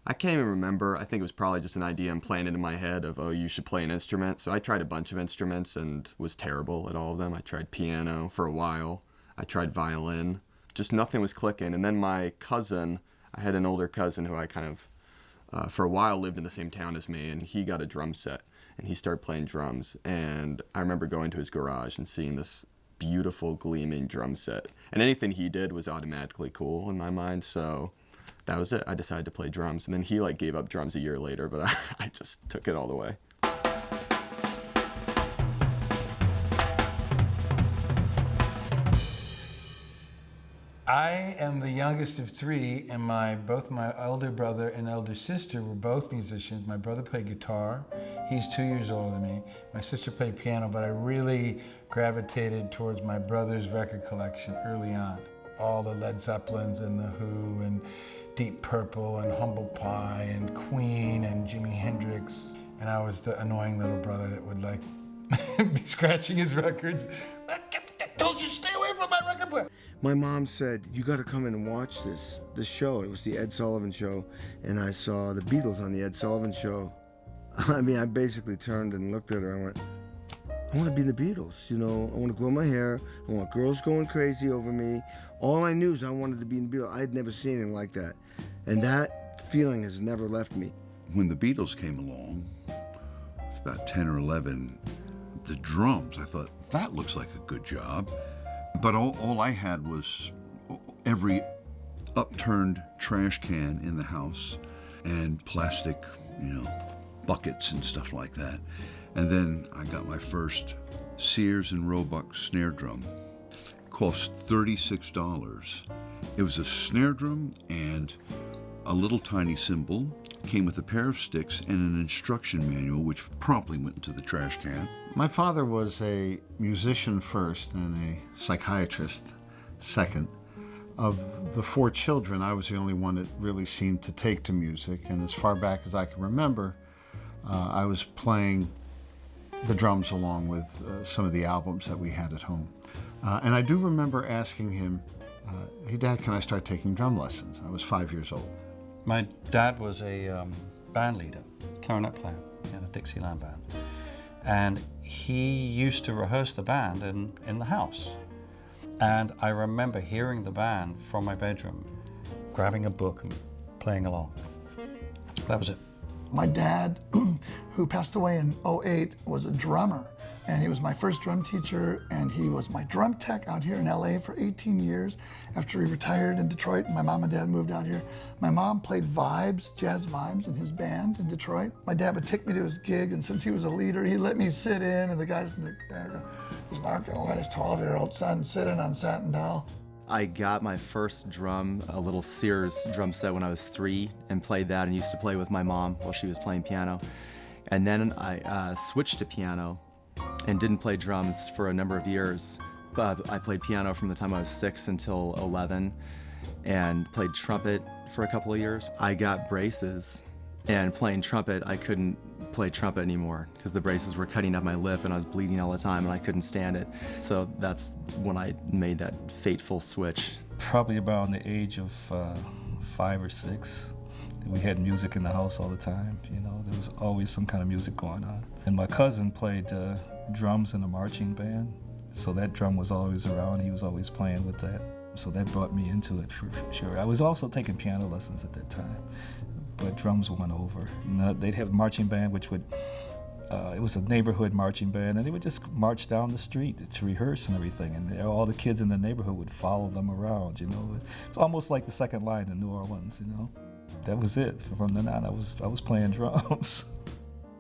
I can't even remember. I think it was probably just an idea implanted in my head of, oh, you should play an instrument. So I tried a bunch of instruments and was terrible at all of them. I tried piano for a while. I tried violin. Just nothing was clicking. And then my cousin, I had an older cousin who I kind of, for a while, lived in the same town as me, and he got a drum set, and he started playing drums. And I remember going to his garage and seeing this beautiful, gleaming drum set. And anything he did was automatically cool in my mind, so that was it. I decided to play drums, and then he gave up drums a year later, but I just took it all the way. I am the youngest of three, and both my elder brother and elder sister were both musicians. My brother played guitar. He's 2 years older than me. My sister played piano, but I really gravitated towards my brother's record collection early on. All the Led Zeppelins and The Who and Deep Purple and Humble Pie and Queen and Jimi Hendrix. And I was the annoying little brother that would be scratching his records. I told you to stay away from my record player. My mom said, you gotta come in and watch this show. It was the Ed Sullivan Show, and I saw the Beatles on the Ed Sullivan Show. I mean, I basically turned and looked at her and went, I wanna be the Beatles, I wanna grow my hair, I want girls going crazy over me. All I knew is I wanted to be in the Beatles. I had never seen anything like that. And that feeling has never left me. When the Beatles came along, about 10 or 11, the drums, I thought, that looks like a good job. But all I had was every upturned trash can in the house and plastic, buckets and stuff like that. And then I got my first Sears and Roebuck snare drum. Cost $36. It was a snare drum and a little tiny cymbal, came with a pair of sticks and an instruction manual, which promptly went into the trash can. My father was a musician first and a psychiatrist second. Of the four children, I was the only one that really seemed to take to music, and as far back as I can remember, I was playing the drums along with some of the albums that we had at home. And I do remember asking him, hey, Dad, can I start taking drum lessons? I was 5 years old. My dad was a band leader, clarinet player in a Dixieland band. And he used to rehearse the band in the house. And I remember hearing the band from my bedroom, grabbing a book and playing along. That was it. My dad, who passed away in '08, was a drummer, and he was my first drum teacher, and he was my drum tech out here in LA for 18 years. After he retired in Detroit, my mom and dad moved out here. My mom played vibes, jazz vibes, in his band in Detroit. My dad would take me to his gig, and since he was a leader, he let me sit in, and the guys in the band was not gonna let his 12-year-old son sit in on Satindal. I got my first drum, a little Sears drum set when I was 3, and played that and used to play with my mom while she was playing piano. And then I switched to piano and didn't play drums for a number of years. I played piano from the time I was 6 until 11 and played trumpet for a couple of years. I got braces, and playing trumpet, I couldn't play trumpet anymore because the braces were cutting up my lip and I was bleeding all the time and I couldn't stand it. So that's when I made that fateful switch. Probably about the age of 5 or 6. We had music in the house all the time, there was always some kind of music going on. And my cousin played drums in a marching band, so that drum was always around, he was always playing with that. So that brought me into it for sure. I was also taking piano lessons at that time, but drums won over. They'd have a marching band, which would, it was a neighborhood marching band, and they would just march down the street to rehearse and everything, and all the kids in the neighborhood would follow them around, It's almost like the second line in New Orleans, That was it. From then on, I was playing drums.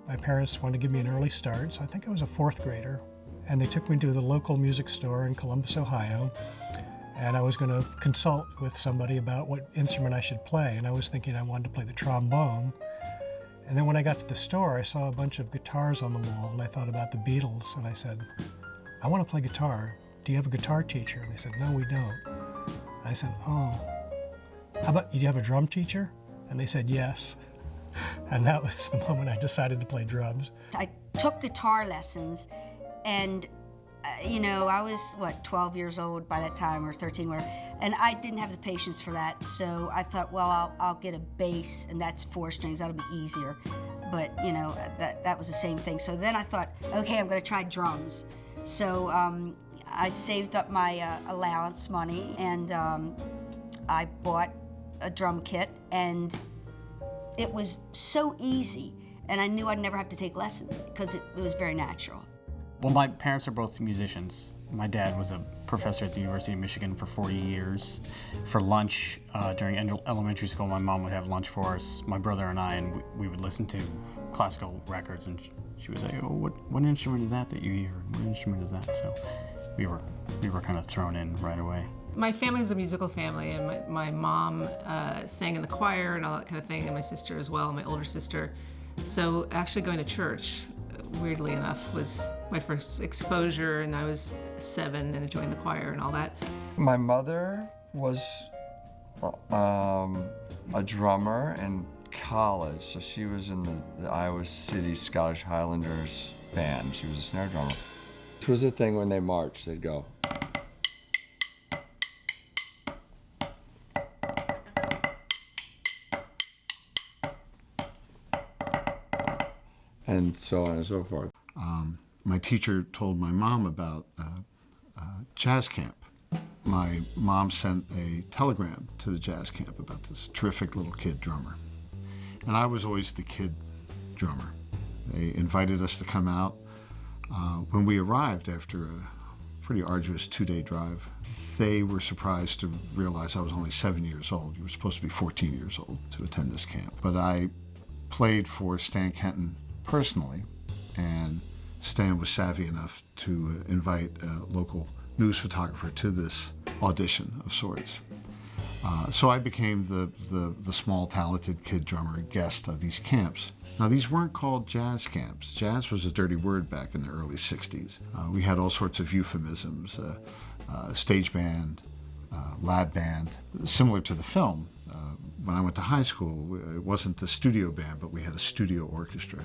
My parents wanted to give me an early start, so I think I was a 4th grader, and they took me to the local music store in Columbus, Ohio, and I was going to consult with somebody about what instrument I should play, and I was thinking I wanted to play the trombone. And then when I got to the store, I saw a bunch of guitars on the wall, and I thought about the Beatles, and I said, I want to play guitar. Do you have a guitar teacher? And they said, no, we don't. And I said, oh, how about, do you have a drum teacher? And they said, yes. And that was the moment I decided to play drums. I took guitar lessons, and I was, 12 years old by that time, or 13, whatever. And I didn't have the patience for that, so I thought, well, I'll get a bass, and that's 4 strings, that'll be easier. But, you know, that was the same thing. So then I thought, okay, I'm gonna try drums. So I saved up my allowance money, and I bought a drum kit, and it was so easy. And I knew I'd never have to take lessons because it was very natural. Well, my parents are both musicians. My dad was a professor at the University of Michigan for 40 years. For lunch, during elementary school, my mom would have lunch for us, my brother and I, and we would listen to classical records, and she would say, oh, what instrument is that you hear? What instrument is that? So we were kind of thrown in right away. My family was a musical family, and my mom sang in the choir and all that kind of thing, and my sister as well, my older sister. So actually going to church, weirdly enough, was my first exposure, and I was 7 and I joined the choir and all that. My mother was a drummer in college, so she was in the Iowa City Scottish Highlanders band. She was a snare drummer. It was a thing when they marched, they'd go. And so on and so forth. My teacher told my mom about jazz camp. My mom sent a telegram to the jazz camp about this terrific little kid drummer. And I was always the kid drummer. They invited us to come out. When we arrived after a pretty arduous 2-day drive, they were surprised to realize I was only 7 years old. You were supposed to be 14 years old to attend this camp. But I played for Stan Kenton personally, and Stan was savvy enough to invite a local news photographer to this audition of sorts. So I became the small, talented kid drummer guest of these camps. Now, these weren't called jazz camps. Jazz was a dirty word back in the early 60s. We had all sorts of euphemisms, stage band, lab band, similar to the film. When I went to high school, it wasn't the studio band, but we had a studio orchestra.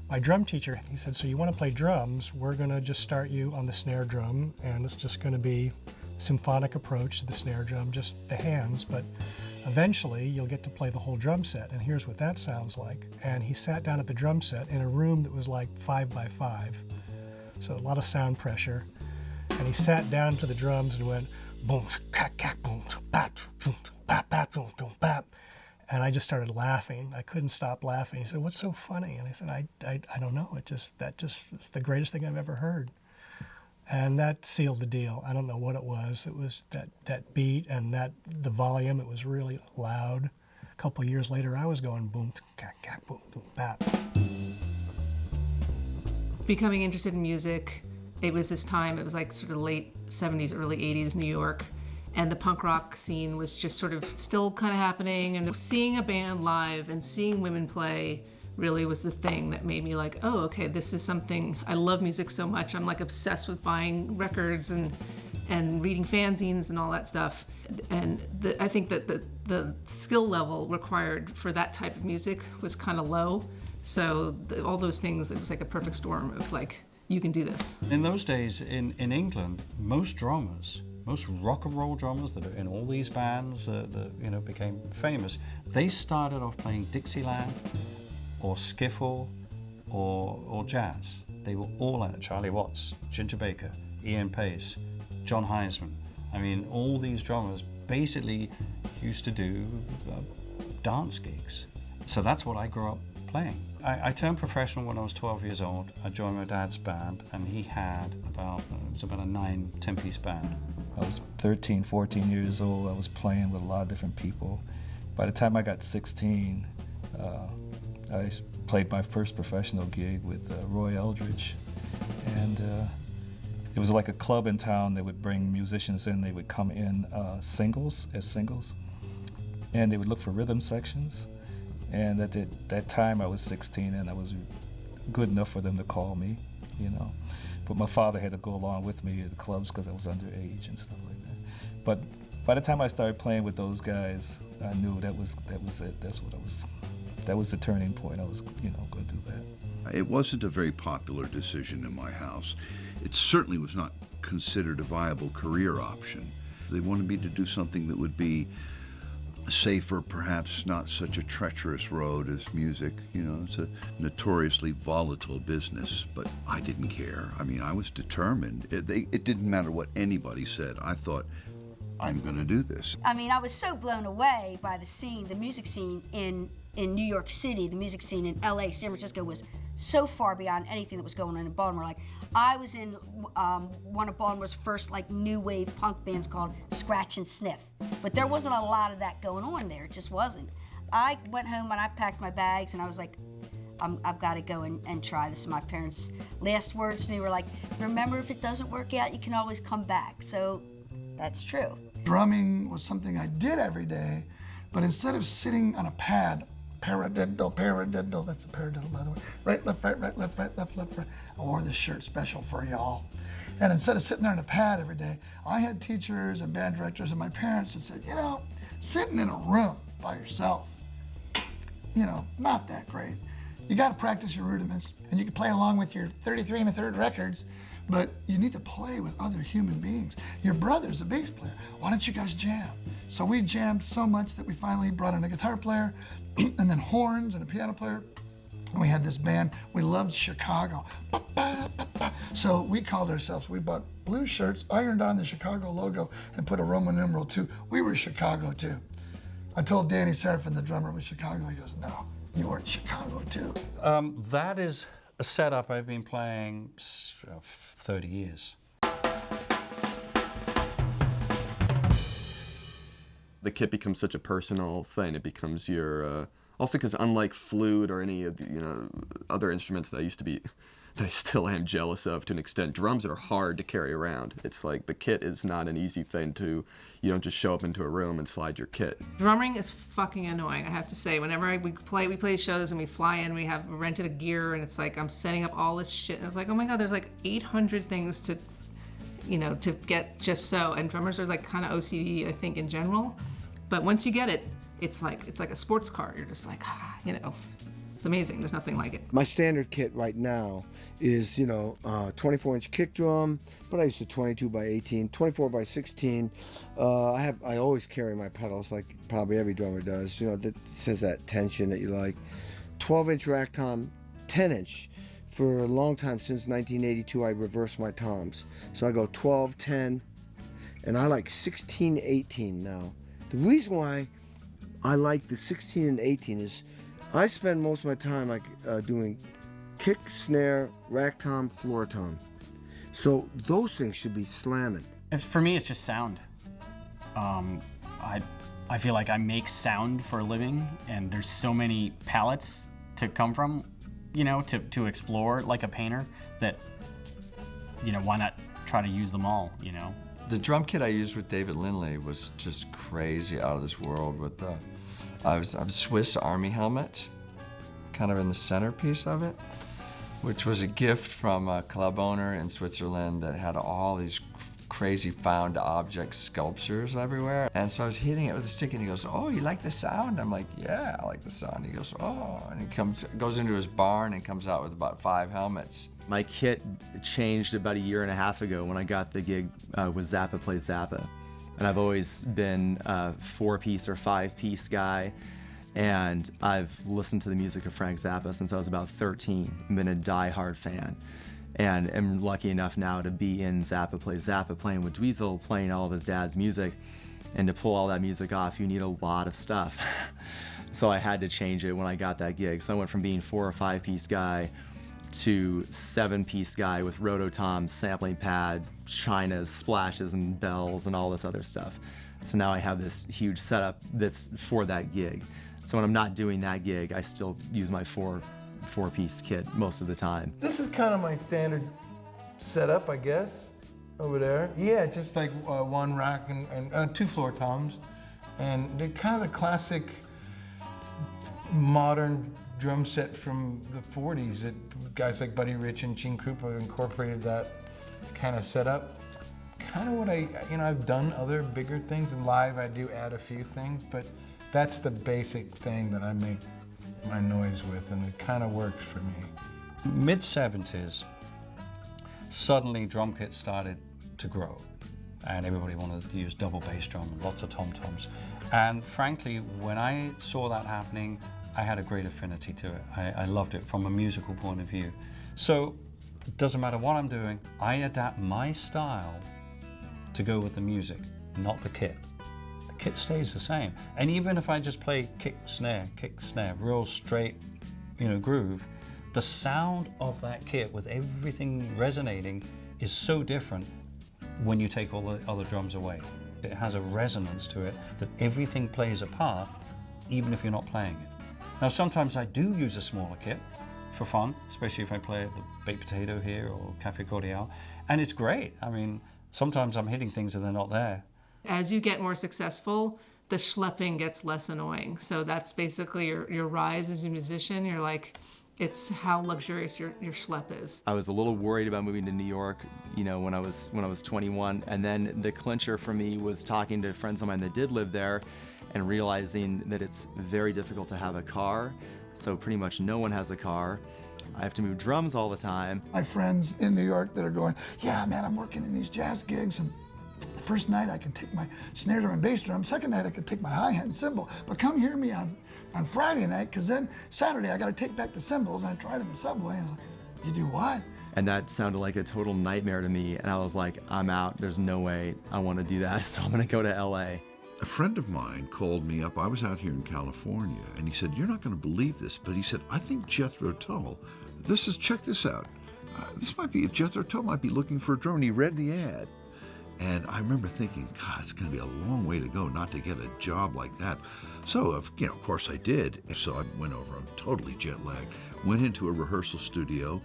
My drum teacher, he said, so you want to play drums, we're going to just start you on the snare drum, and it's just going to be a symphonic approach to the snare drum, just the hands, but eventually you'll get to play the whole drum set, and here's what that sounds like. And he sat down at the drum set in a room that was like 5 by 5, so a lot of sound pressure, and he sat down to the drums and went, boom, cack, cack, boom, bat, boom, bat, bat, boom, boom, bat. And I just started laughing. I couldn't stop laughing. He said, what's so funny? And I said, I don't know. That just it's the greatest thing I've ever heard. And that sealed the deal. I don't know what it was. It was that beat and the volume. It was really loud. A couple of years later, I was going boom, cack, cack, boom, boom, bap. Becoming interested in music, it was this time, it was like sort of late 70s, early 80s New York. And the punk rock scene was just sort of still kind of happening. And seeing a band live and seeing women play really was the thing that made me like, oh, okay, this is something, I love music so much. I'm like obsessed with buying records and reading fanzines and all that stuff. And I think that the skill level required for that type of music was kind of low. So all those things, it was like a perfect storm of like, you can do this. In those days in England, most rock and roll drummers that are in all these bands that became famous, they started off playing Dixieland or skiffle or jazz. They were all at it. Charlie Watts, Ginger Baker, Ian Pace, John Heisman. I mean, all these drummers basically used to do dance gigs. So that's what I grew up playing. I turned professional when I was 12 years old. I joined my dad's band, and he had about a 9-10-piece band. I was 13, 14 years old. I was playing with a lot of different people. By the time I got 16, I played my first professional gig with Roy Eldridge. And it was like a club in town that would bring musicians in. They would come in as singles, and they would look for rhythm sections. And at that time, I was 16, and I was good enough for them to call me, But my father had to go along with me at the clubs because I was underage and stuff like that. But by the time I started playing with those guys, I knew that was it. That was the turning point. I was, going to do that. It wasn't a very popular decision in my house. It certainly was not considered a viable career option. They wanted me to do something that would be safer, perhaps not such a treacherous road as music. You know, it's a notoriously volatile business, but I didn't care. I mean, I was determined. It didn't matter what anybody said. I thought, I'm going to do this. I mean, I was so blown away by the scene, the music scene in New York City, the music scene in LA, San Francisco was so far beyond anything that was going on in Baltimore. Like, I was in one of Baltimore's first like new wave punk bands called Scratch and Sniff, but there wasn't a lot of that going on there. It just wasn't. I went home and I packed my bags and I was like, I've got to go and try this. And my parents' last words to me were like, remember, if it doesn't work out, you can always come back. So that's true. Drumming was something I did every day, but instead of sitting on a pad, paradiddle, that's a paradiddle, by the way, right, left, right, left, right. I wore this shirt special for y'all. And instead of sitting there on a pad every day, I had teachers and band directors and my parents that said, you know, sitting in a room by yourself, you know, not that great. You got to practice your rudiments, and you can play along with your 33 1/3 records, but you need to play with other human beings. Your brother's a bass player. Why don't you guys jam? So we jammed so much that we finally brought in a guitar player and then horns and a piano player. And we had this band. We loved Chicago. So we called ourselves, we bought blue shirts, ironed on the Chicago logo, and put a Roman numeral 2. We were Chicago too. I told Danny Serafin, the drummer, was Chicago. He goes, no, you weren't Chicago too. That is a setup I've been playing 30 years. The kit becomes such a personal thing. It becomes your, also because unlike flute or any of the, you know, other instruments that I still am jealous of to an extent, drums are hard to carry around. It's like the kit is not an easy thing you don't just show up into a room and slide your kit. Drumming is fucking annoying, I have to say. Whenever we play shows and we fly in, we have rented a gear, and it's like I'm setting up all this shit, and it's like, oh my god, there's like 800 things to get just so. And drummers are like kind of OCD, I think, in general. But once you get it, it's like a sports car. You're just like, you know, it's amazing. There's nothing like it. My standard kit right now is, 24-inch kick drum, but I used to 22 by 18, 24 by 16. I always carry my pedals like probably every drummer does. You know, that says that tension that you like. 12-inch rack tom, 10-inch. For a long time, since 1982, I reverse my toms. So I go 12, 10, and I like 16, 18 now. The reason why I like the 16 and 18 is I spend most of my time doing kick, snare, rack tom, floor tom. So those things should be slamming. For me, it's just sound. I feel like I make sound for a living, and there's so many palettes to come from, to explore like a painter that, why not try to use them all, The drum kit I used with David Lindley was just crazy, out of this world. With I was a Swiss Army helmet, kind of in the centerpiece of it, which was a gift from a club owner in Switzerland that had all these crazy found object sculptures everywhere. And so I was hitting it with a stick, and he goes, "Oh, you like the sound?" I'm like, "Yeah, I like the sound." He goes, "Oh," and he goes into his barn and comes out with about 5 helmets. My kit changed about a year and a half ago when I got the gig with Zappa Plays Zappa. And I've always been a 4-piece or 5-piece guy. And I've listened to the music of Frank Zappa since I was about 13. I've been a die-hard fan. And am lucky enough now to be in Zappa Plays Zappa, playing with Dweezil, playing all of his dad's music. And to pull all that music off, you need a lot of stuff. So I had to change it when I got that gig. So I went from being 4 or 5-piece guy to 7-piece guy with rototoms, sampling pad, chinas, splashes, and bells, and all this other stuff. So now I have this huge setup that's for that gig. So when I'm not doing that gig, I still use my 4-piece kit most of the time. This is kind of my standard setup, I guess, over there. Yeah, just like 1 rack and 2 floor toms. And they're kind of the classic modern drum set from the 40s that guys like Buddy Rich and Gene Krupa incorporated that kind of setup. Kind of what I've done other bigger things, and live I do add a few things, but that's the basic thing that I make my noise with, and it kind of works for me. Mid-70s, suddenly drum kits started to grow. and everybody wanted to use double bass drum and lots of tom-toms. And frankly, when I saw that happening, I had a great affinity to it. I loved it from a musical point of view. So it doesn't matter what I'm doing, I adapt my style to go with the music, not the kit. The kit stays the same. And even if I just play kick, snare, real straight, groove, the sound of that kit with everything resonating is so different when you take all the other drums away. It has a resonance to it that everything plays a part, even if you're not playing it. Now, sometimes I do use a smaller kit for fun, especially if I play at the Baked Potato here or Café Cordial, and it's great. I mean, sometimes I'm hitting things and they're not there. As you get more successful, the schlepping gets less annoying. So that's basically your rise as a musician. You're like, it's how luxurious your schlep is. I was a little worried about moving to New York, when I was 21, and then the clincher for me was talking to friends of mine that did live there and realizing that it's very difficult to have a car. So pretty much no one has a car. I have to move drums all the time. My friends in New York that are going, yeah, man, I'm working in these jazz gigs, and the first night I can take my snare drum and bass drum, second night I can take my hi-hat and cymbal, but come hear me on Friday night, because then Saturday I got to take back the cymbals, and I tried in the subway, and I was like, you do what? And that sounded like a total nightmare to me, and I was like, I'm out, there's no way I want to do that, so I'm gonna go to LA. A friend of mine called me up. I was out here in California, and he said, you're not going to believe this, but he said, I think Jethro Tull, check this out. Jethro Tull might be looking for a drummer, and he read the ad. And I remember thinking, God, it's going to be a long way to go not to get a job like that. So, of course I did. So I went over, I'm totally jet lagged, went into a rehearsal studio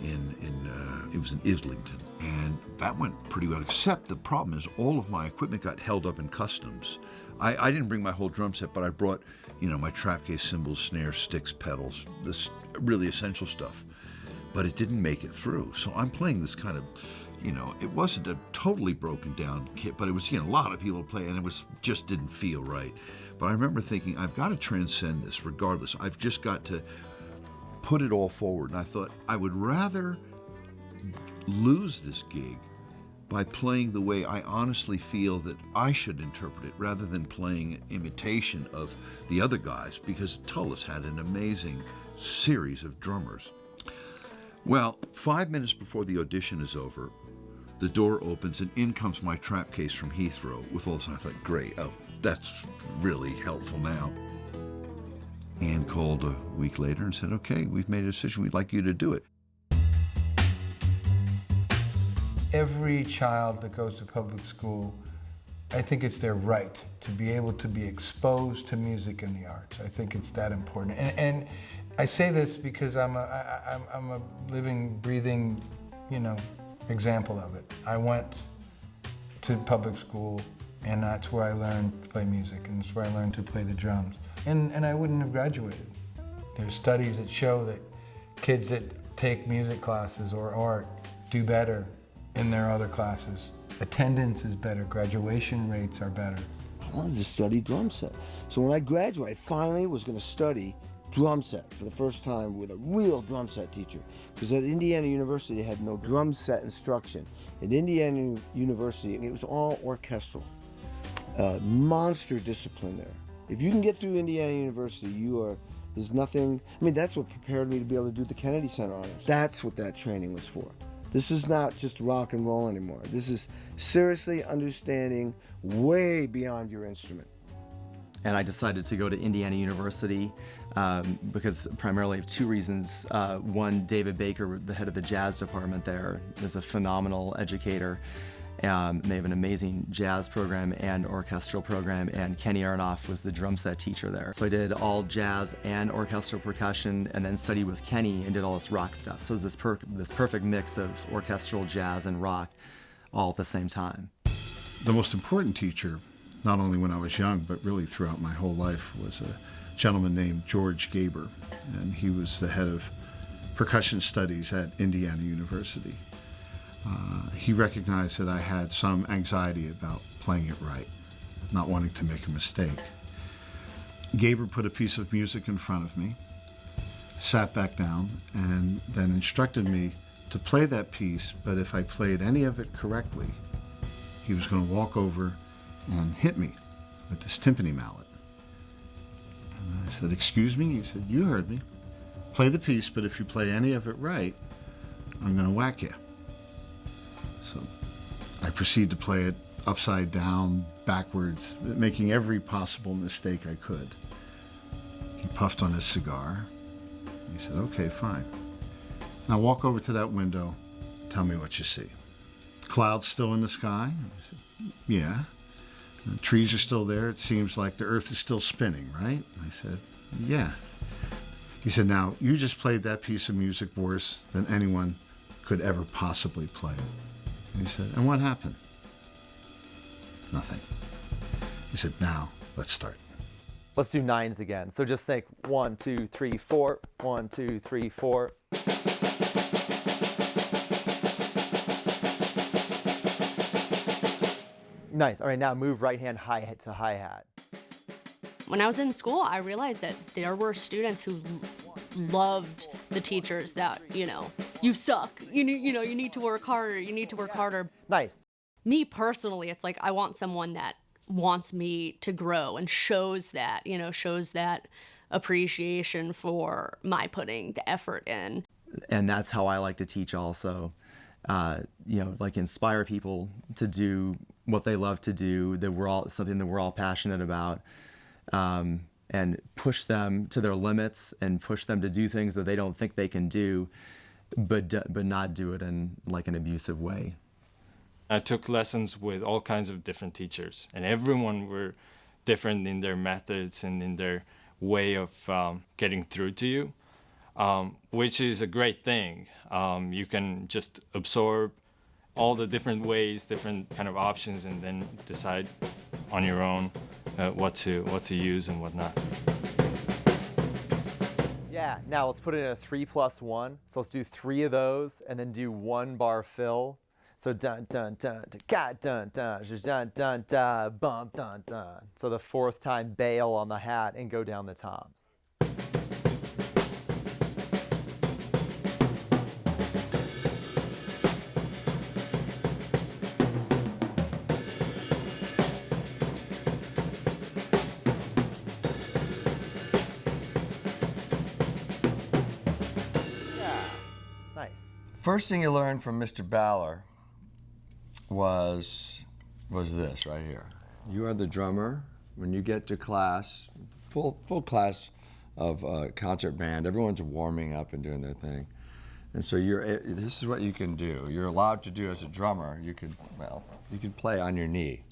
it was in Islington, and that went pretty well, except the problem is all of my equipment got held up in customs. I didn't bring my whole drum set, but I brought, my trap case, cymbals, snares, sticks, pedals, this really essential stuff. But it didn't make it through. So I'm playing this kind of, it wasn't a totally broken down kit, but it was, a lot of people play, and it just didn't feel right. But I remember thinking, I've got to transcend this regardless. I've just got to put it all forward. And I thought, I would rather lose this gig by playing the way I honestly feel that I should interpret it, rather than playing an imitation of the other guys, because Tullis had an amazing series of drummers. Well, 5 minutes before the audition is over, the door opens and in comes my trap case from Heathrow with all this. I thought, great, that's really helpful now. Ann called a week later and said, okay, we've made a decision, we'd like you to do it. Every child that goes to public school, I think it's their right to be able to be exposed to music and the arts. I think it's that important. And I say this because I'm a living, breathing, example of it. I went to public school, and that's where I learned to play music, and that's where I learned to play the drums. And I wouldn't have graduated. There's studies that show that kids that take music classes or art do better in their other classes. Attendance is better, graduation rates are better. I wanted to study drum set. So when I graduated, I finally was going to study drum set for the first time with a real drum set teacher. Because at Indiana University, they had no drum set instruction. At Indiana University, it was all orchestral. Monster discipline there. If you can get through Indiana University, there's nothing, that's what prepared me to be able to do the Kennedy Center honors. That's what that training was for. This is not just rock and roll anymore. This is seriously understanding way beyond your instrument. And I decided to go to Indiana University because primarily of two reasons. One, David Baker, the head of the jazz department there, is a phenomenal educator. They have an amazing jazz program and orchestral program, and Kenny Aronoff was the drum set teacher there. So I did all jazz and orchestral percussion, and then studied with Kenny and did all this rock stuff. So it was this perfect mix of orchestral, jazz, and rock all at the same time. The most important teacher, not only when I was young, but really throughout my whole life, was a gentleman named George Gaber, and he was the head of percussion studies at Indiana University. He recognized that I had some anxiety about playing it right, not wanting to make a mistake. Gaber put a piece of music in front of me, sat back down, and then instructed me to play that piece, but if I played any of it correctly, he was going to walk over and hit me with this timpani mallet. And I said, "Excuse me?" He said, "You heard me. Play the piece, but if you play any of it right, I'm going to whack you." So I proceed to play it upside down, backwards, making every possible mistake I could. He puffed on his cigar. He said, "Okay, fine. Now walk over to that window. Tell me what you see." Clouds still in the sky? I said, "Yeah." The trees are still there. It seems like the earth is still spinning, right? I said, "Yeah." He said, "Now, you just played that piece of music worse than anyone could ever possibly play it." And he said, "And what happened?" "Nothing." He said, "Now, let's start." Let's do nines again. So just think 1, 2, 3, 4. 1, 2, 3, 4. Nice. All right, now move right hand hi-hat to hi-hat. When I was in school, I realized that there were students who loved the teachers that, you suck. You need to work harder. You need to work harder. Nice. Me personally, it's like I want someone that wants me to grow and shows that appreciation for my putting the effort in. And that's how I like to teach also. Like inspire people to do what they love to do, something that we're all passionate about, and push them to their limits and push them to do things that they don't think they can do, but not do it in like an abusive way. I took lessons with all kinds of different teachers, and everyone were different in their methods and in their way of getting through to you, which is a great thing. You can just absorb all the different ways, different kind of options, and then decide on your own what to use and what not. Yeah, now let's put it in a 3+1. So let's do 3 of those and then do 1 bar fill. So dun dun dun dun dun dun dun dun dun bump dun dun. So the 4th time bail on the hat and go down the toms. Yeah, nice. First thing you learned from Mr. Baller was this right here. You are the drummer. When you get to class, full class of concert band, everyone's warming up and doing their thing. And so this is what you can do. You're allowed to do as a drummer. You could play on your knee.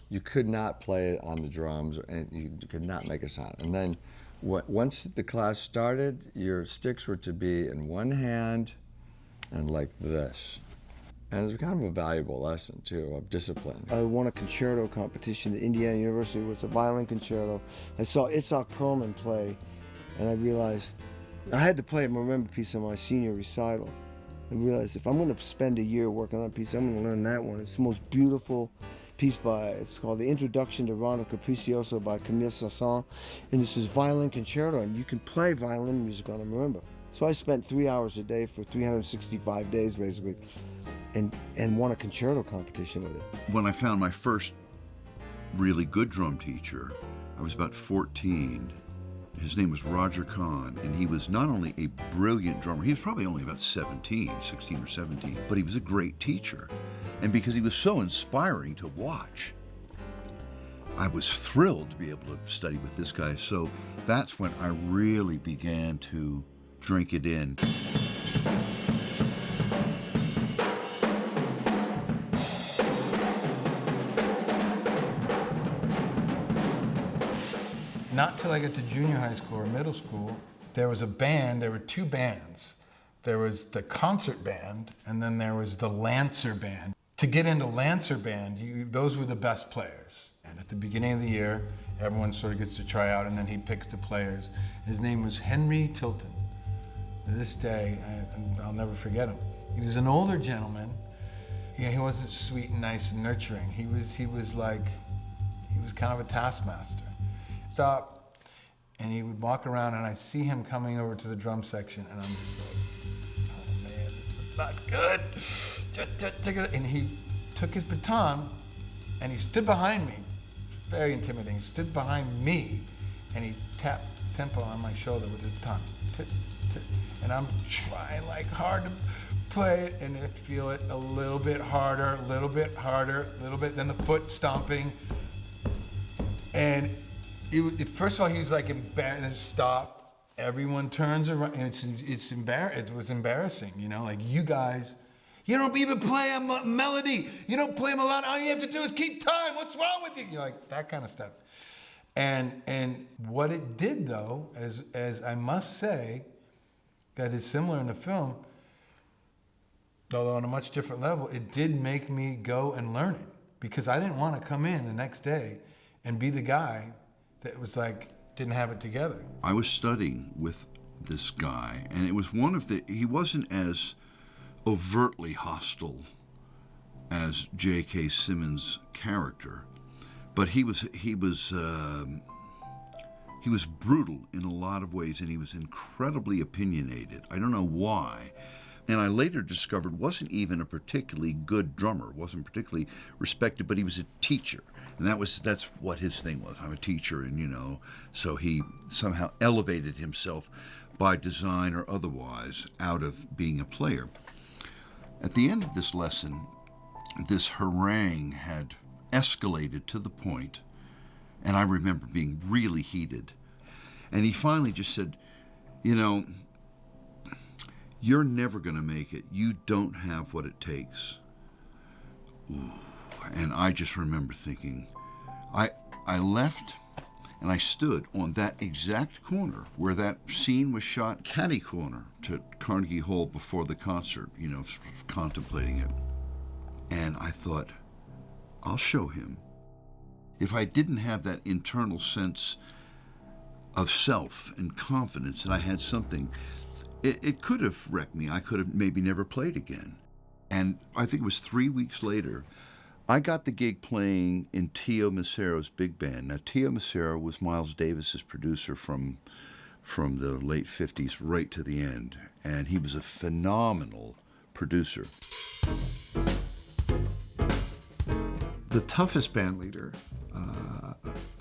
You could not play on the drums, and you could not make a sound. And then once the class started, your sticks were to be in one hand and like this. And it was kind of a valuable lesson, too, of discipline. I won a concerto competition at Indiana University. It was a violin concerto. I saw Itzhak Perlman play, and I realized I had to play a marimba piece on my senior recital. I realized if I'm going to spend a year working on a piece, I'm going to learn that one. It's the most beautiful piece it's called The Introduction to Rondo Capriccioso by Camille Saint-Saëns, and it's this violin concerto, and you can play violin music on a marimba. So I spent 3 hours a day for 365 days, basically, and won a concerto competition with it. When I found my first really good drum teacher, I was about 14. His name was Roger Kahn, and he was not only a brilliant drummer, he was probably only about 16 or 17, but he was a great teacher. And because he was so inspiring to watch, I was thrilled to be able to study with this guy. So that's when I really began to drink it in. Not till I got to junior high school or middle school, there was a band, there were 2 bands. There was the concert band, and then there was the Lancer band. To get into Lancer band, those were the best players. And at the beginning of the year, everyone sort of gets to try out, and then he picks the players. His name was Henry Tilton. To this day, I'll never forget him. He was an older gentleman. Yeah, he wasn't sweet and nice and nurturing. He was kind of a taskmaster. Stop, and he would walk around, and I see him coming over to the drum section, and I'm just like, oh man, not good. And he took his baton and he stood behind me. Very intimidating. He stood behind me and he tapped tempo on my shoulder with his baton. And I'm trying like hard to play it, and I feel it a little bit harder, a little bit harder, a little bit, then the foot stomping. And first of all, he was like embarrassed, stop. Everyone turns around, and it was embarrassing, you know, like you guys, you don't even play a melody, you don't play a melody, all you have to do is keep time, what's wrong with you? You know, like that kind of stuff. And what it did though, as I must say, that is similar in the film, although on a much different level, it did make me go and learn it, because I didn't want to come in the next day and be the guy that was like, didn't have it together. I was studying with this guy, and it was he wasn't as overtly hostile as J.K. Simmons' character, but he was brutal in a lot of ways, and he was incredibly opinionated. I don't know why. And I later discovered wasn't even a particularly good drummer, wasn't particularly respected, but he was a teacher. And that's what his thing was. I'm a teacher, and you know, so he somehow elevated himself by design or otherwise out of being a player. At the end of this lesson, this harangue had escalated to the point, and I remember being really heated. And he finally just said, you know, you're never going to make it. You don't have what it takes. Ooh. And I just remember thinking, I left and I stood on that exact corner where that scene was shot, catty corner to Carnegie Hall before the concert, you know, contemplating it. And I thought, I'll show him. If I didn't have that internal sense of self and confidence that I had something, it could have wrecked me. I could have maybe never played again. And I think it was 3 weeks later, I got the gig playing in Tio Macero's big band. Now, Tio Macero was Miles Davis's producer from the late 50s right to the end, and he was a phenomenal producer. The toughest band leader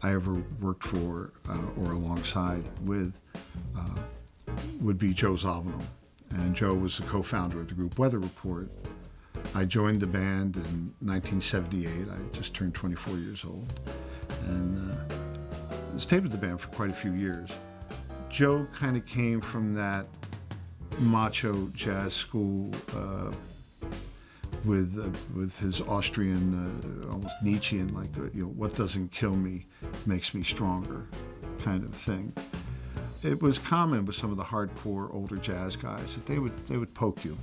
I ever worked for or alongside with would be Joe Zawinul. And Joe was the co-founder of the group Weather Report. I joined the band in 1978. I just turned 24 years old, and stayed with the band for quite a few years. Joe kind of came from that macho jazz school with his Austrian, almost Nietzschean, like, you know, what doesn't kill me makes me stronger kind of thing. It was common with some of the hardcore older jazz guys that they would poke you,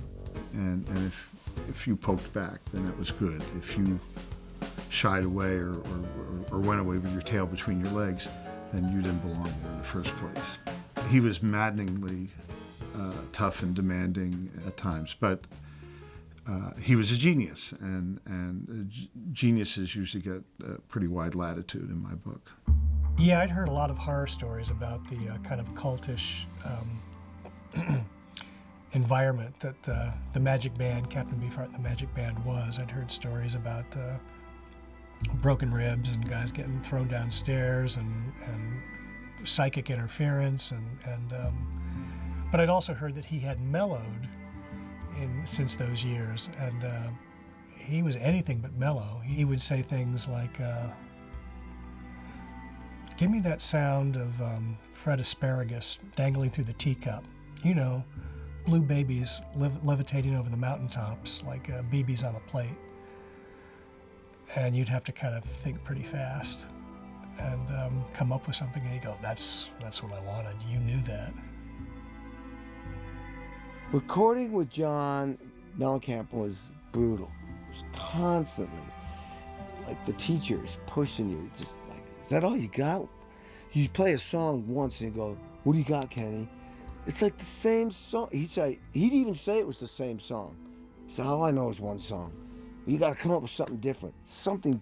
and if you poked back, then that was good. If you shied away or went away with your tail between your legs, then you didn't belong there in the first place. He was maddeningly tough and demanding at times, but he was a genius, and geniuses usually get a pretty wide latitude in my book. Yeah, I'd heard a lot of horror stories about the kind of cultish environment that the Magic Band, Captain Beefheart and the Magic Band was. I'd heard stories about broken ribs and guys getting thrown downstairs and psychic interference, but I'd also heard that he had mellowed since those years, and he was anything but mellow. He would say things like, give me that sound of Fred Asparagus dangling through the teacup. You know, blue babies levitating over the mountaintops like BBs on a plate. And you'd have to kind of think pretty fast and come up with something, and you go, that's what I wanted. You knew that. Recording with John Mellencamp was brutal. It was constantly, like, the teachers pushing you, just like, is that all you got? You play a song once and you go, what do you got, Kenny? It's like the same song. He'd even say it was the same song. So all I know is one song. You got to come up with something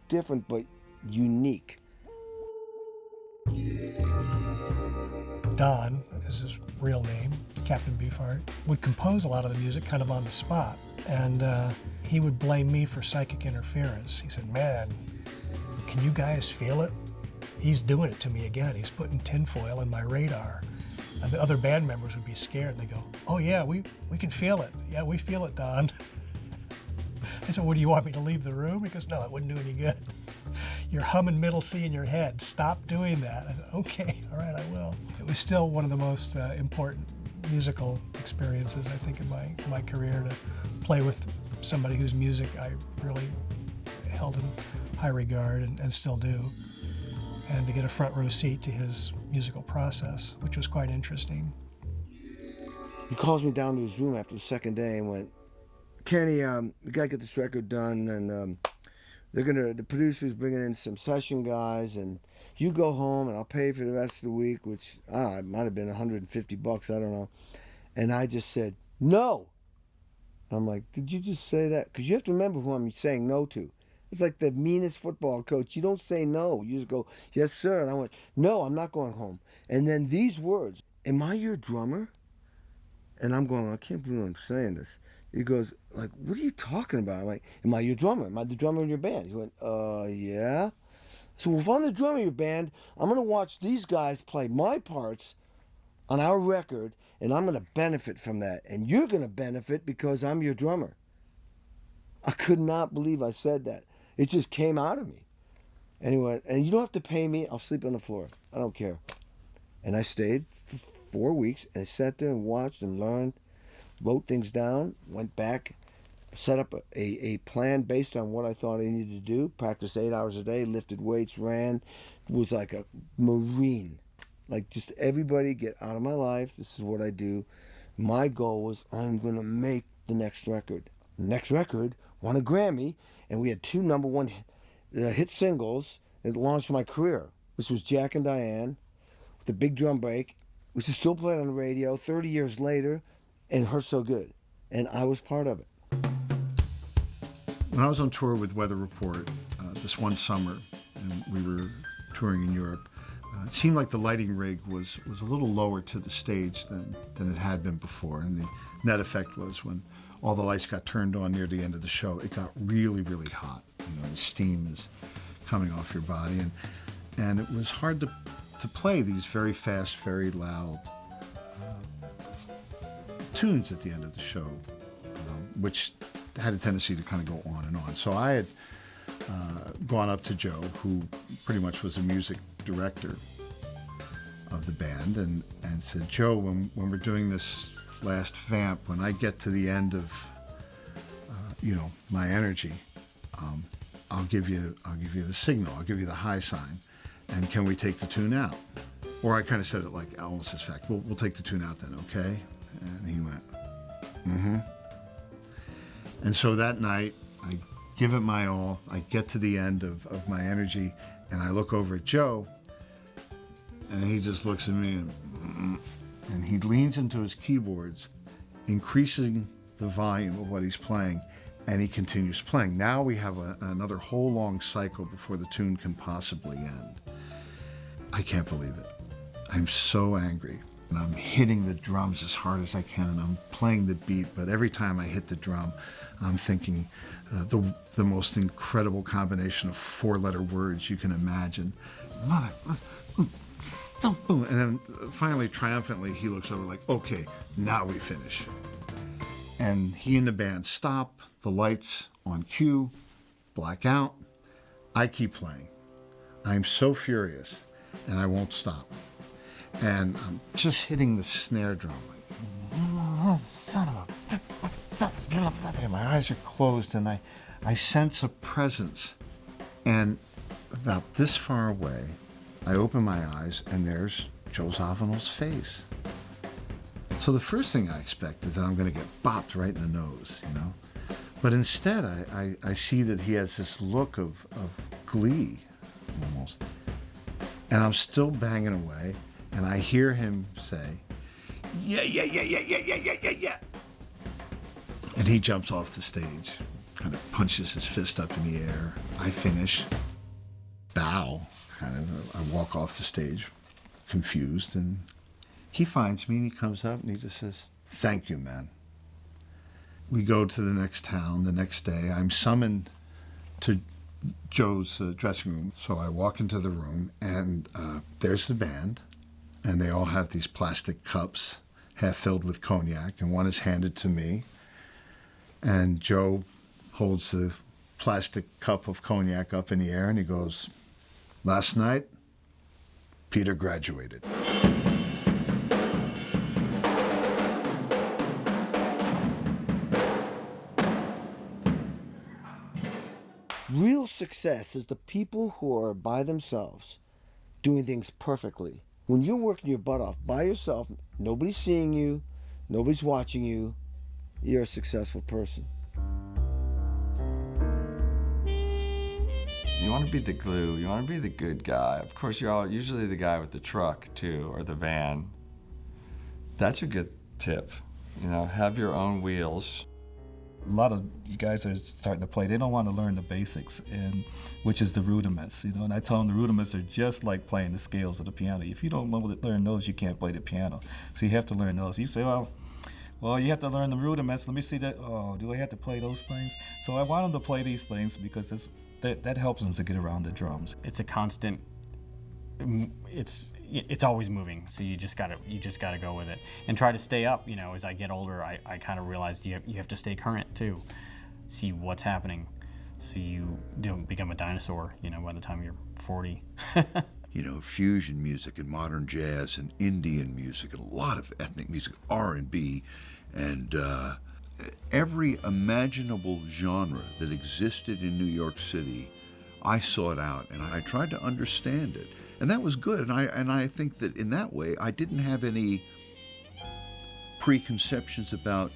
different but unique. Don is his real name, Captain Beefheart, would compose a lot of the music kind of on the spot. And he would blame me for psychic interference. He said, man, can you guys feel it? He's doing it to me again. He's putting tinfoil in my radar. And the other band members would be scared. They go, oh yeah, we can feel it. Yeah, we feel it, Don. I said, well, do you want me to leave the room? He goes, no, it wouldn't do any good. You're humming middle C in your head. Stop doing that. I said, okay, all right, I will. It was still one of the most important musical experiences, I think, in my career, to play with somebody whose music I really held in high regard and still do, and to get a front row seat to his musical process, which was quite interesting. He calls me down to his room after the second day and went, Kenny, we gotta get this record done, and the producer's bringing in some session guys, and you go home and I'll pay for the rest of the week, which it might have been $150, I don't know. And I just said, no. I'm like, did you just say that? Because you have to remember who I'm saying no to. It's like the meanest football coach. You don't say no. You just go, yes, sir. And I went, no, I'm not going home. And then these words, am I your drummer? And I'm going, I can't believe I'm saying this. He goes, like, what are you talking about? I'm like, am I your drummer? Am I the drummer in your band? He went, yeah. So if I'm the drummer of your band, I'm going to watch these guys play my parts on our record, and I'm going to benefit from that. And you're going to benefit because I'm your drummer. I could not believe I said that. It just came out of me. Anyway, and you don't have to pay me. I'll sleep on the floor. I don't care. And I stayed for 4 weeks and sat there and watched and learned, wrote things down, went back, set up a plan based on what I thought I needed to do, practiced 8 hours a day, lifted weights, ran, was like a Marine. Like, just everybody get out of my life. This is what I do. My goal was, I'm going to make the next record. The next record won a Grammy, and we had 2 number 1 hit singles that launched my career, which was Jack and Diane, with the big drum break, which is still played on the radio 30 years later, and Hurt So Good. And I was part of it. When I was on tour with Weather Report this one summer, and we were touring in Europe, it seemed like the lighting rig was a little lower to the stage than it had been before. And the net effect was, when all the lights got turned on near the end of the show, it got really, really hot. You know, the steam is coming off your body. And it was hard to play these very fast, very loud tunes at the end of the show, which had a tendency to kind of go on and on. So I had gone up to Joe, who pretty much was a music director of the band, and said, Joe, when we're doing this last vamp, when I get to the end of my energy, I'll give you the signal, I'll give you the high sign, and can we take the tune out? Or I kind of said it like Elvis's fact, we'll take the tune out then, okay? And he went, mm-hmm. And so that night, I give it my all. I get to the end of my energy, and I look over at Joe, and he just looks at me, and he leans into his keyboards, increasing the volume of what he's playing, and he continues playing. Now we have another whole long cycle before the tune can possibly end. I can't believe it. I'm so angry. And I'm hitting the drums as hard as I can, and I'm playing the beat, but every time I hit the drum, I'm thinking the most incredible combination of 4-letter words you can imagine. Mother, and then finally, triumphantly, he looks over like, okay, now we finish. And he and the band stop, the lights on cue, black out. I keep playing. I'm so furious, and I won't stop. And I'm just hitting the snare drum, like, son of a... My eyes are closed, and I sense a presence. And about this far away, I open my eyes, and there's Joe Zawinul's face. So the first thing I expect is that I'm going to get bopped right in the nose, you know? But instead, I see that he has this look of glee, almost. And I'm still banging away. And I hear him say, yeah. And he jumps off the stage, kind of punches his fist up in the air. I finish, bow, kind of. I walk off the stage, confused. And he finds me, and he comes up, and he just says, thank you, man. We go to the next town the next day. I'm summoned to Joe's dressing room. So I walk into the room, and there's the band, and they all have these plastic cups half filled with cognac, and one is handed to me. And Joe holds the plastic cup of cognac up in the air, and he goes, "Last night, Peter graduated." Real success is the people who are by themselves, doing things perfectly. When you're working your butt off by yourself, nobody's seeing you, nobody's watching you, you're a successful person. You want to be the glue, you want to be the good guy. Of course, you're usually the guy with the truck, too, or the van. That's a good tip. You know, have your own wheels. A lot of you guys are starting to play, they don't want to learn the basics, and which is the rudiments, you know. And I tell them the rudiments are just like playing the scales of the piano. If you don't learn those, you can't play the piano. So you have to learn those. You say, well, you have to learn the rudiments. Let me see that. Oh, do I have to play those things? So I want them to play these things because that helps them to get around the drums. It's a constant. It's always moving, so you just gotta go with it and try to stay up. You know, as I get older, I kind of realized you have to stay current too, see what's happening, so you don't become a dinosaur. You know, by the time you're 40. You know, fusion music and modern jazz and Indian music and a lot of ethnic music, R&B, and every imaginable genre that existed in New York City, I sought out and I tried to understand it. And that was good, and I think that in that way, I didn't have any preconceptions about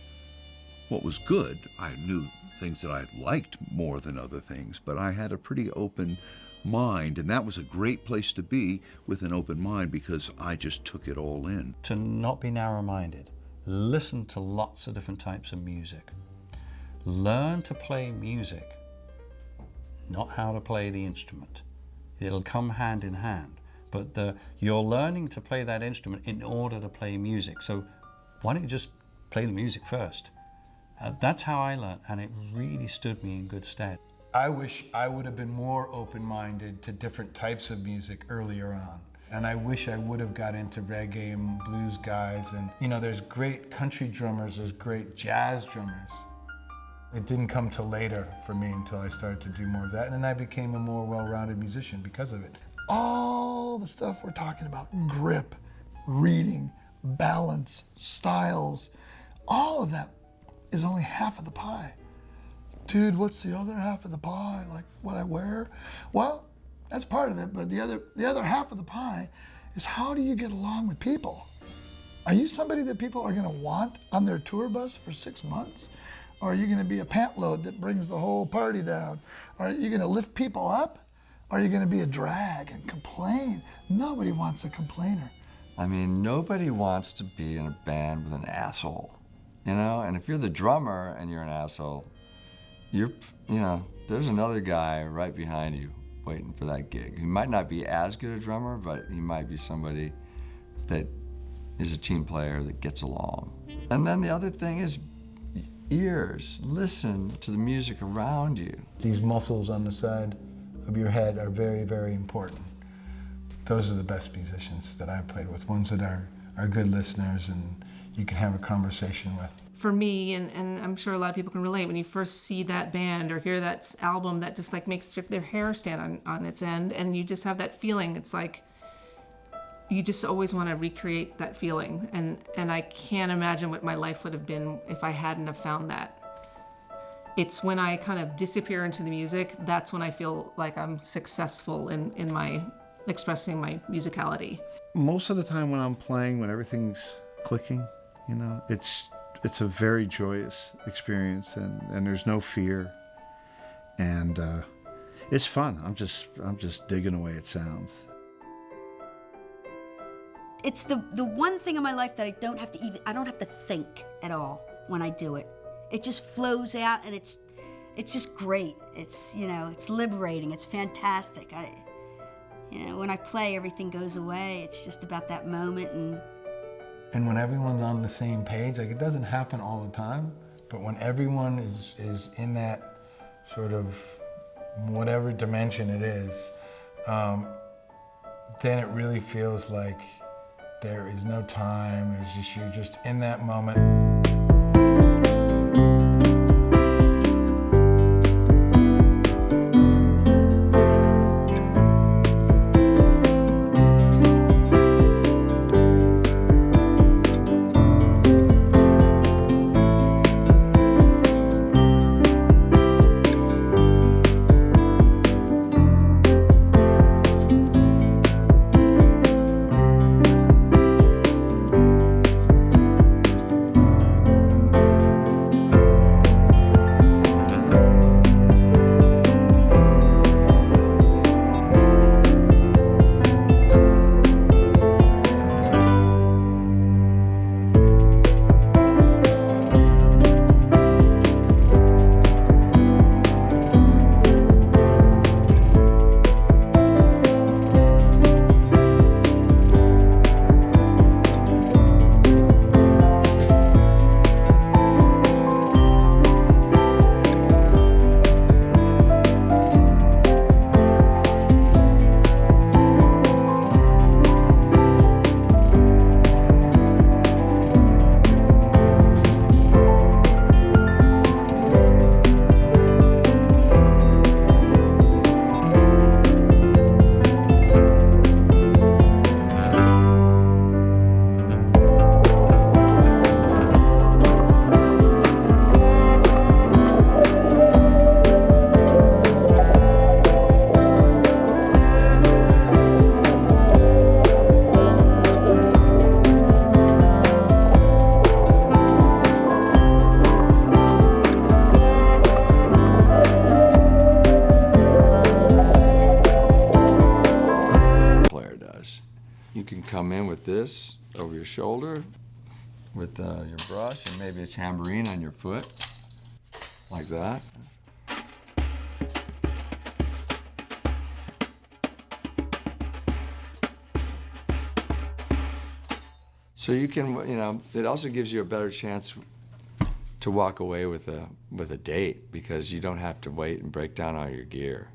what was good. I knew things that I liked more than other things, but I had a pretty open mind, and that was a great place to be, with an open mind, because I just took it all in. To not be narrow-minded, listen to lots of different types of music. Learn to play music, not how to play the instrument. It'll come hand in hand, but you're learning to play that instrument in order to play music. So why don't you just play the music first? That's how I learned, and it really stood me in good stead. I wish I would have been more open-minded to different types of music earlier on. And I wish I would have got into reggae and blues guys. And, you know, there's great country drummers, there's great jazz drummers. It didn't come till later for me until I started to do more of that. And then I became a more well-rounded musician because of it. All the stuff we're talking about, grip, reading, balance, styles, all of that is only half of the pie. Dude, what's the other half of the pie? Like what I wear? Well, that's part of it, but the other half of the pie is how do you get along with people? Are you somebody that people are gonna want on their tour bus for 6 months? Or are you gonna be a pant load that brings the whole party down? Are you gonna lift people up? Or are you gonna be a drag and complain? Nobody wants a complainer. I mean, nobody wants to be in a band with an asshole, you know? And if you're the drummer and you're an asshole, there's another guy right behind you waiting for that gig. He might not be as good a drummer, but he might be somebody that is a team player that gets along. And then the other thing is ears. Listen to the music around you. These muscles on the side of your head are very, very important. Those are the best musicians that I've played with, ones that are good listeners and you can have a conversation with. For me, and I'm sure a lot of people can relate, when you first see that band or hear that album, that just like makes their hair stand on its end, and you just have that feeling. It's like you just always want to recreate that feeling, and I can't imagine what my life would have been if I hadn't have found that. It's when I kind of disappear into the music, that's when I feel like I'm successful in my expressing my musicality. Most of the time when I'm playing, when everything's clicking, you know, it's a very joyous experience, and there's no fear, and it's fun. I'm just digging the way it sounds. It's the one thing in my life that I don't have to think at all when I do it. It just flows out, and it's just great. It's, you know, it's liberating. It's fantastic. When I play, everything goes away. It's just about that moment. And when everyone's on the same page, like, it doesn't happen all the time, But when everyone is in that sort of whatever dimension it is, then it really feels like there is no time. It's just you're just in that moment. Come in with this over your shoulder with your brush and maybe a tambourine on your foot, like that. So you can, it also gives you a better chance to walk away with a date because you don't have to wait and break down all your gear.